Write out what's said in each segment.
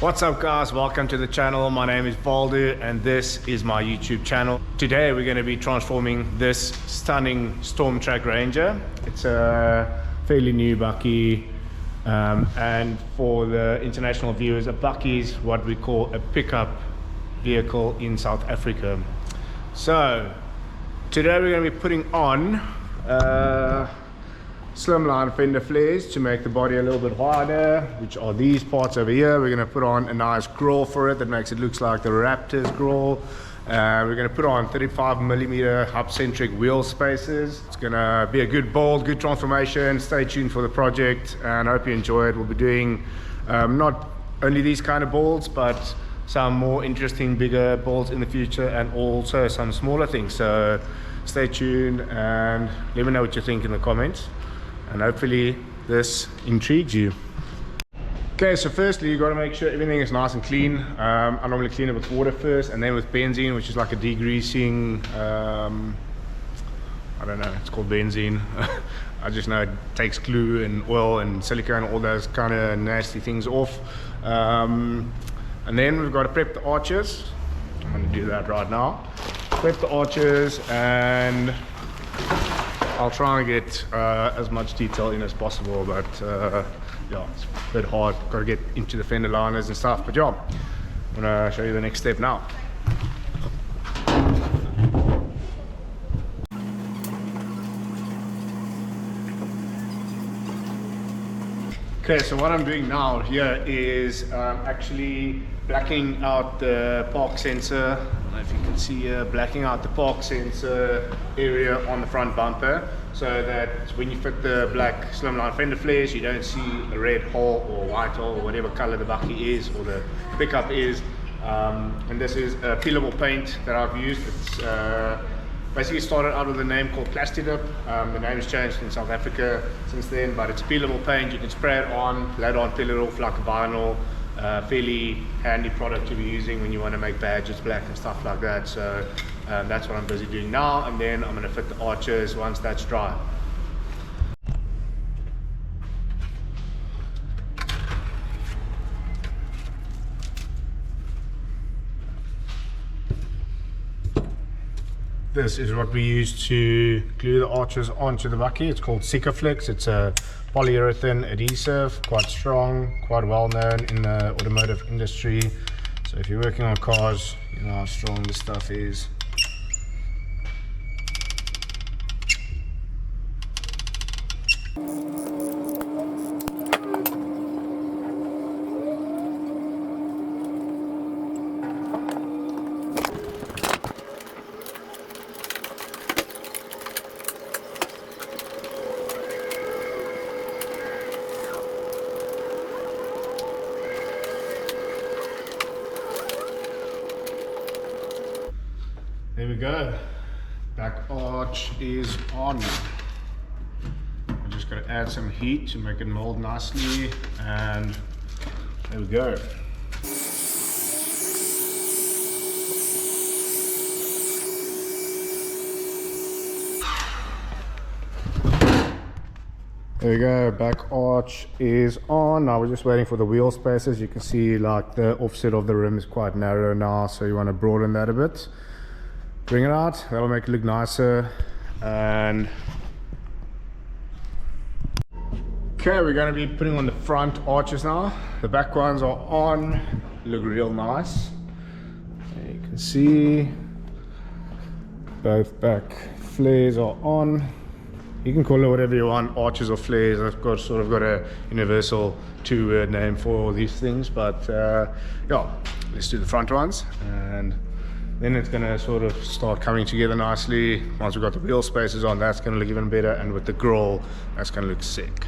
What's up guys, welcome to the channel. My name is Valdu and this is my YouTube channel. Today we're going to be transforming this stunning Stormtrack Ranger. It's a fairly new bakkie, and for the international viewers, a bakkie is what we call a pickup vehicle in South Africa. So today we're going to be putting on slimline fender flares to make the body a little bit wider, which are these parts over here. We're going to put on a nice grille for it that makes it look like the Raptor's grille. We're going to put on 35mm hub-centric wheel spaces. It's going to be a good build, good transformation. Stay tuned for the project and I hope you enjoy it. We'll be doing not only these kind of builds, but some more interesting, bigger builds in the future, and also some smaller things. So stay tuned and let me know what you think in the comments. And hopefully this intrigues you. Okay, so firstly you got to make sure everything is nice and clean. I normally clean it with water first and then with benzene, which is like a degreasing, I don't know, it's called benzene. I just know it takes glue and oil and silicone, all those kind of nasty things off. And then we've got to prep the arches. I'm going to do that right now. Prep the arches, and I'll try and get as much detail in as possible, but yeah, it's a bit hard. Got to get into the fender liners and stuff, but yeah, I'm gonna show you the next step now. Okay, so what I'm doing now here is actually blacking out the park sensor. I don't know if you can see here, blacking out the park sensor area on the front bumper, so that when you fit the black slimline fender flares, you don't see a red hole or white hole or whatever color the bakkie is or the pickup is. And this is a peelable paint that I've used. It's basically started out with a name called Plastidip. The name has changed in South Africa since then, but it's peelable paint. You can spray it on, lay it on, peel it off like a vinyl. Fairly handy product to be using when you want to make badges black and stuff like that. So that's what I'm busy doing now, and then I'm going to fit the arches once that's dry. This is what we use to glue the arches onto the bakkie. It's called Sikaflex. It's a polyurethane adhesive, quite strong, quite well known in the automotive industry. So if you're working on cars, you know how strong this stuff is. There we go, back arch is on. I'm just going to add some heat to make it mold nicely, and there we go. There we go, back arch is on. Now we're just waiting for the wheel spaces. You can see like the offset of the rim is quite narrow now, so you want to broaden that a bit. Bring it out, that'll make it look nicer. And okay, we're going to be putting on the front arches now. The back ones are on, look real nice. There you can see both back flares are on. You can call it whatever you want, arches or flares. I've got sort of got a universal two-word name for all these things, but yeah, let's do the front ones, and then it's going to sort of start coming together nicely. Once we've got the wheel spaces on, that's going to look even better, and with the grille, that's going to look sick.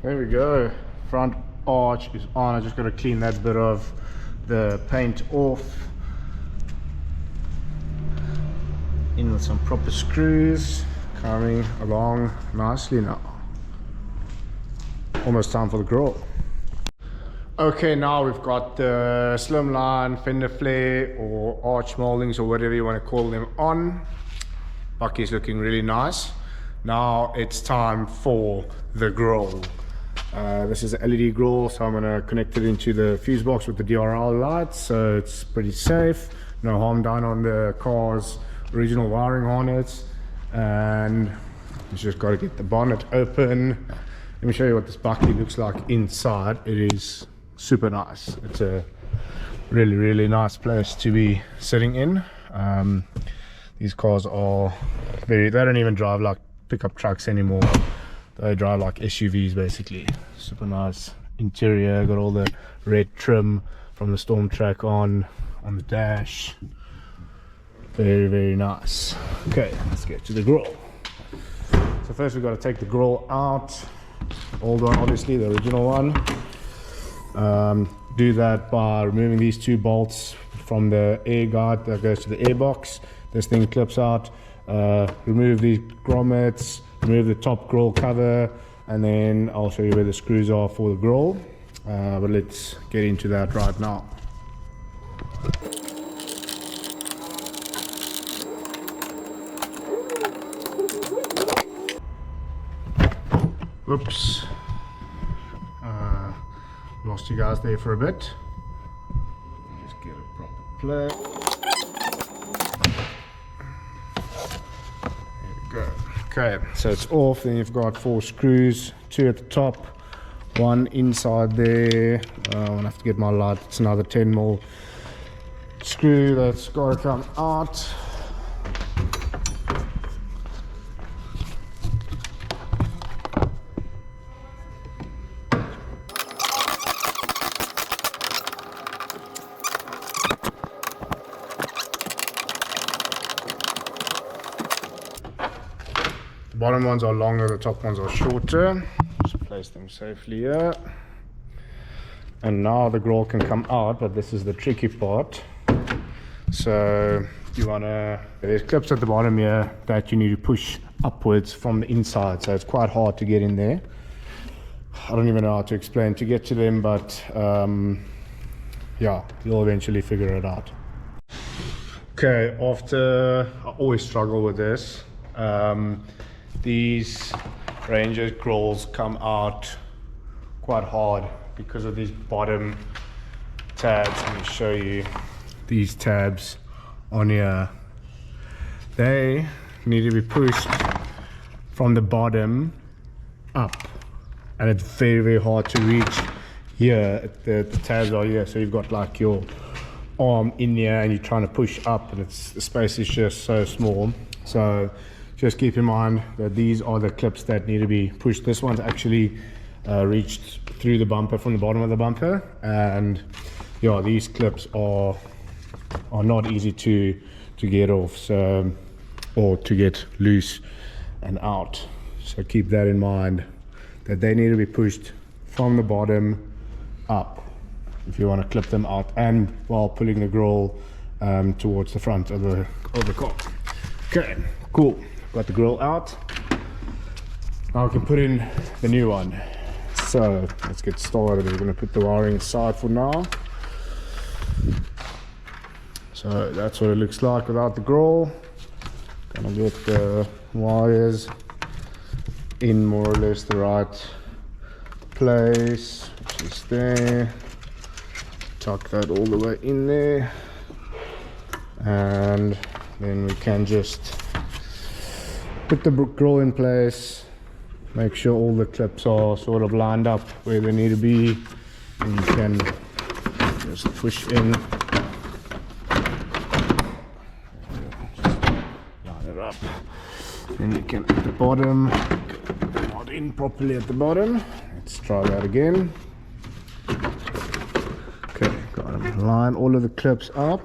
There we go. Front arch is on. I just got to clean that bit of the paint off. In with some proper screws. Coming along nicely now. Almost time for the grill. Okay, now we've got the slimline, fender flare, or arch moldings, or whatever you want to call them on. Bucky's looking really nice. Now it's time for the grill. This is an LED grill, so I'm going to connect it into the fuse box with the DRL lights, so it's pretty safe. No harm done on the car's original wiring harness. And you just got to get the bonnet open. Let me show you what this Bucky looks like inside. It is super nice. It's a really nice place to be sitting in. These cars are they don't even drive like pickup trucks anymore. They drive like SUVs basically. Super nice interior, got all the red trim from the Storm Track on the dash. Very nice. Okay, let's get to the grill. So first we've got to take the grill out. Old one, obviously, the original one. Do that by removing these two bolts from the air guide that goes to the air box. This thing clips out. Remove these grommets, remove the top grill cover, and then I'll show you where the screws are for the grill. But let's get into that right now. Whoops. Lost you guys there for a bit. Just get a proper play. There we go. Okay, so it's off. Then you've got 4 screws, 2 at the top, 1 inside there. I'll have to get my light. It's another 10mm screw that's got to come out. The bottom ones are longer, the top ones are shorter. Just place them safely here. And now the grill can come out, but this is the tricky part. So there's clips at the bottom here that you need to push upwards from the inside, so it's quite hard to get in there. I don't even know how to explain to get to them, but yeah, you'll eventually figure it out. Okay, I always struggle with this. These Ranger grills come out quite hard because of these bottom tabs. Let me show you these tabs on here. They need to be pushed from the bottom up, and it's very hard to reach here. The tabs are here, so you've got like your arm in here and you're trying to push up, and the space is just so small. So just keep in mind that these are the clips that need to be pushed. This one's actually reached through the bumper from the bottom of the bumper, and yeah, these clips are not easy to get off, so, or to get loose and out. So keep that in mind, that they need to be pushed from the bottom up if you want to clip them out, and while pulling the grill towards the front of the car. Okay, cool. Got the grill out. Now we can put in the new one. So let's get started. We're going to put the wiring aside for now. So that's what it looks like without the grill. Gonna get the wires in more or less the right place, which is there. Tuck that all the way in there, and then we can just put the grill in place, make sure all the clips are sort of lined up where they need to be, and you can just push in, just line it up. Then you can at the bottom, not in properly at the bottom. Let's try that again. Okay, got to line all of the clips up.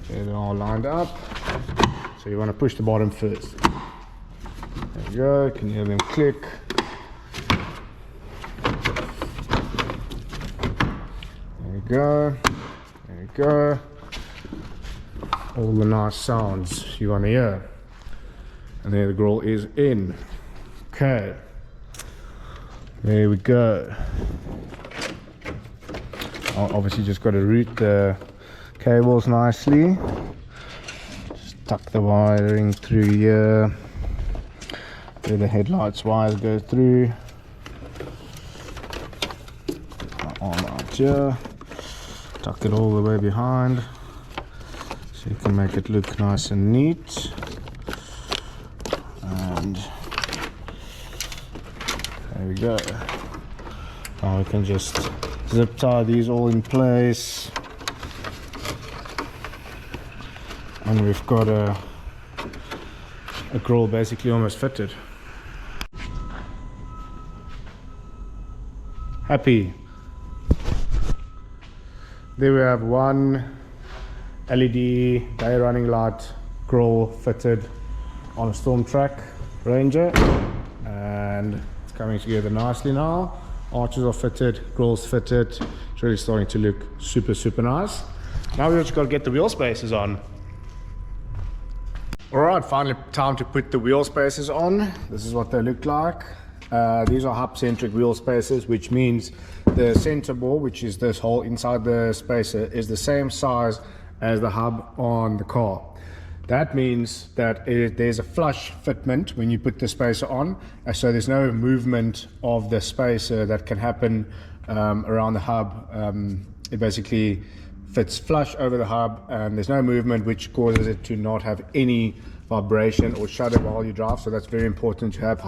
There they are lined up. So you want to push the bottom first. There we go, you can hear them click. go. There we go. All the nice sounds you want to hear. And there the grill is in. Okay. There we go. Obviously just got to route the cables nicely. Just tuck the wiring through here. Where the headlights wires go through. Arm out here. Tuck it all the way behind. So you can make it look nice and neat. And there we go. Now we can just zip tie these all in place. And we've got a grill basically almost fitted. Happy. There we have one LED day running light grill fitted on a Storm Track Ranger, and it's coming together nicely now. Arches are fitted, grills fitted. It's really starting to look super nice. Now we've just got to get the wheel spacers on. Alright, finally time to put the wheel spacers on. This is what they look like. These are hub centric wheel spacers, which means the center bore, which is this hole inside the spacer, is the same size as the hub on the car. That means that there's a flush fitment when you put the spacer on, so there's no movement of the spacer that can happen around the hub. It basically fits flush over the hub, and there's no movement, which causes it to not have any vibration or shudder while you drive. So that's very important to have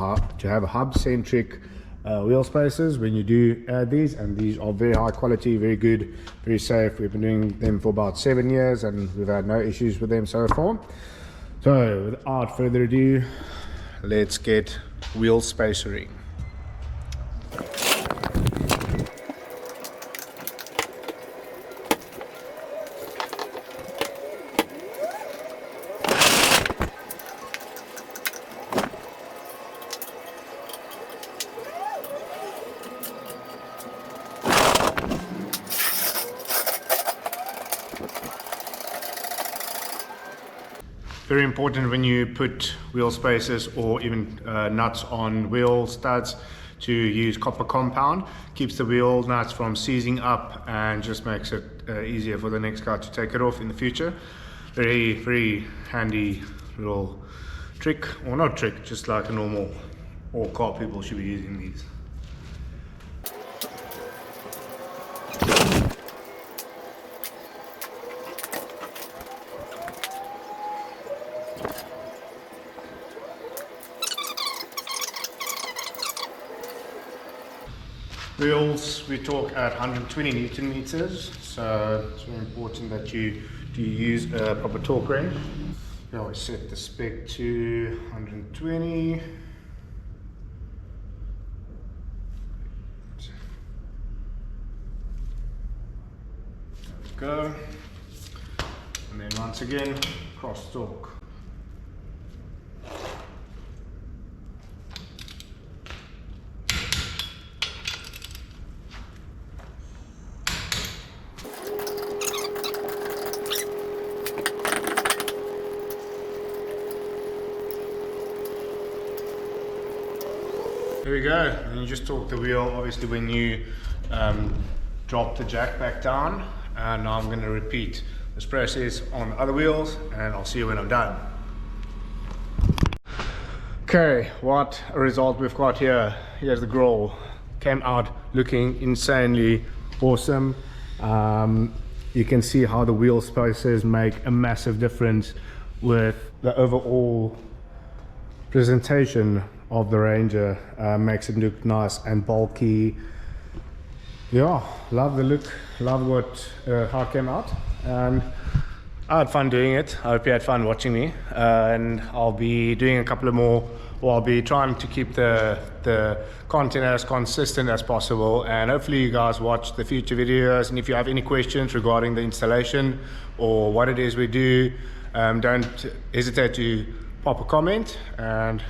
a hub-centric wheel spacers when you do add these, and these are very high quality, very good, very safe. We've been doing them for about 7 years and we've had no issues with them so far. So without further ado, let's get wheel spacering. Very important when you put wheel spacers or even nuts on wheel studs to use copper compound. Keeps the wheel nuts from seizing up and just makes it easier for the next guy to take it off in the future. Very handy little trick, or not trick, just like a normal, all car people should be using these. Wheels, we talk at 120 Newton meters, so it's very important that you use a proper torque wrench. You always set the spec to 120. There we go. And then once again, cross torque. There we go, and you just torque the wheel obviously when you drop the jack back down. And now I'm going to repeat this process on the other wheels, and I'll see you when I'm done. Okay, what a result we've got here. Here's the grill. Came out looking insanely awesome. You can see how the wheel spacers make a massive difference with the overall presentation of the Ranger. Makes it look nice and bulky. Yeah, love the look, love what how it came out, and I had fun doing it. I hope you had fun watching me, and I'll be doing a couple of more, or I'll be trying to keep the content as consistent as possible, and hopefully you guys watch the future videos. And if you have any questions regarding the installation or what it is we do, don't hesitate to pop a comment, and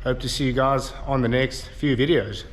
hope to see you guys on the next few videos.